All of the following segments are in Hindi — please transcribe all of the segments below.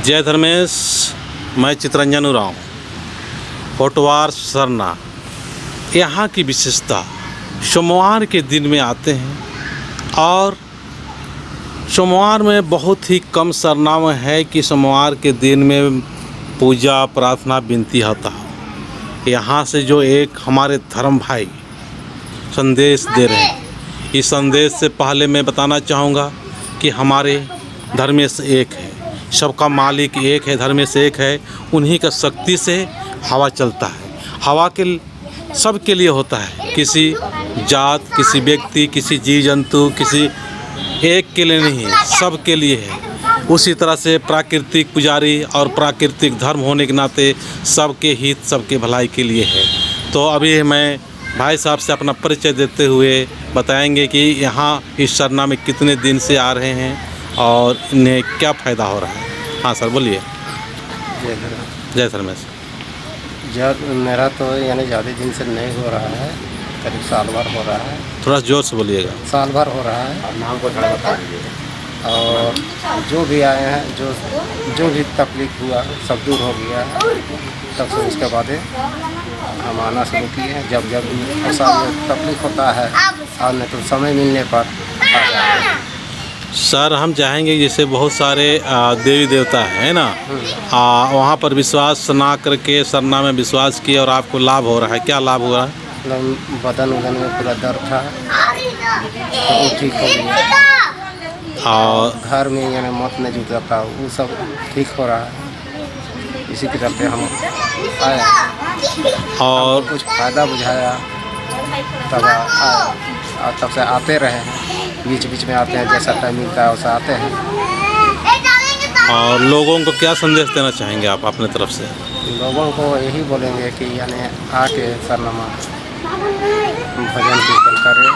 जय धर्मेश, मैं चितरंजन उरांव, कोटवार सरना। यहाँ की विशेषता सोमवार के दिन में आते हैं और सोमवार में बहुत ही कम सरना में है कि सोमवार के दिन में पूजा प्रार्थना विनती होता है। यहाँ से जो एक हमारे धर्म भाई संदेश दे रहे हैं, इस संदेश से पहले मैं बताना चाहूँगा कि हमारे धर्मेश एक है, सबका मालिक एक है, धर्मेश एक है। उन्हीं का शक्ति से हवा चलता है। हवा के सब के लिए होता है, किसी जात, किसी व्यक्ति, किसी जीव जंतु, किसी एक के लिए नहीं, सब के लिए है। उसी तरह से प्राकृतिक पुजारी और प्राकृतिक धर्म होने के नाते सबके हित, सबके भलाई के लिए है। तो अभी मैं भाई साहब से अपना परिचय देते हुए बताएंगे कि यहाँ इस सरना में कितने दिन से आ रहे हैं और इन्हें क्या फ़ायदा हो रहा है। हाँ सर, बोलिए। जय धर्मेश। मेरा तो यानी ज़्यादा दिन से नहीं हो रहा है, करीब साल भर हो रहा है। थोड़ा जोर से बोलिएगा। साल भर हो रहा है। नाम को थोड़ा बता दीजिए। और जो भी आए हैं, जो भी तकलीफ हुआ सब दूर हो गया। तब से उसके बाद हम आना शुरू किए हैं। जब ऐसा तकलीफ होता है और नहीं तो समय मिलने पर आ जाते हैं। सर, हम चाहेंगे जैसे बहुत सारे देवी देवता हैं ना, वहाँ पर विश्वास ना करके सरना में विश्वास किए और आपको लाभ हो रहा है। क्या लाभ हो रहा है? मतलब बदन में पूरा दर्द था तो वो ठीक हो गया। और घर में यानी मौत नहीं जुटा था, वो सब ठीक हो रहा है। इसी के चलते हम आए और कुछ फ़ायदा बुझाया, तब आए और तब से आते रहे हैं। बीच बीच में आते हैं, जैसा टाइम मिलता है वैसा आते हैं। और लोगों को क्या संदेश देना चाहेंगे आप अपने तरफ से? लोगों को यही बोलेंगे कि यानी आके सरनामा भजन कीर्तन करें,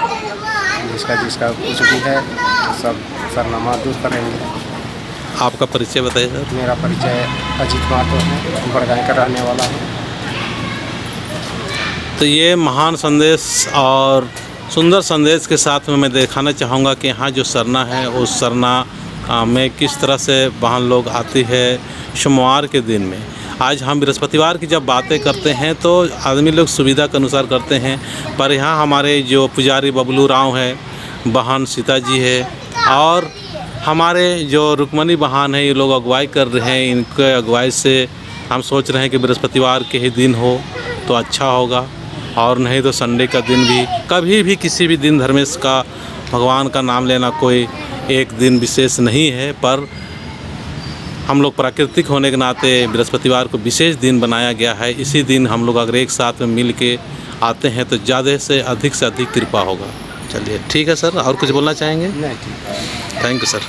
जिसका कुछ भी है सब सरनामा दूर करेंगे। आपका परिचय बताइए सर। मेरा परिचय अजीत मातो है, बड़गांव का रहने वाला हूँ। तो ये महान संदेश और सुंदर संदेश के साथ में मैं दिखाना चाहूँगा कि यहाँ जो सरना है उस सरना में किस तरह से वहाँ लोग आती है सोमवार के दिन में। आज हम बृहस्पतिवार की जब बातें करते हैं तो आदमी लोग सुविधा के अनुसार करते हैं, पर यहाँ हमारे जो पुजारी बबलू राव है, बहन सीता जी है और हमारे जो रुक्मणी बहन है, ये लोग अगुवाई कर रहे हैं। इनके अगुवाई से हम सोच रहे हैं कि बृहस्पतिवार के ही दिन हो तो अच्छा होगा, और नहीं तो संडे का दिन भी, कभी भी किसी भी दिन धर्मेश का भगवान का नाम लेना कोई एक दिन विशेष नहीं है। पर हम लोग प्राकृतिक होने के नाते बृहस्पतिवार को विशेष दिन बनाया गया है। इसी दिन हम लोग अगर एक साथ में मिल के आते हैं तो ज़्यादा से अधिक कृपा होगा। चलिए ठीक है सर, और कुछ बोलना चाहेंगे? नहीं, ठीक है। Thank you sir.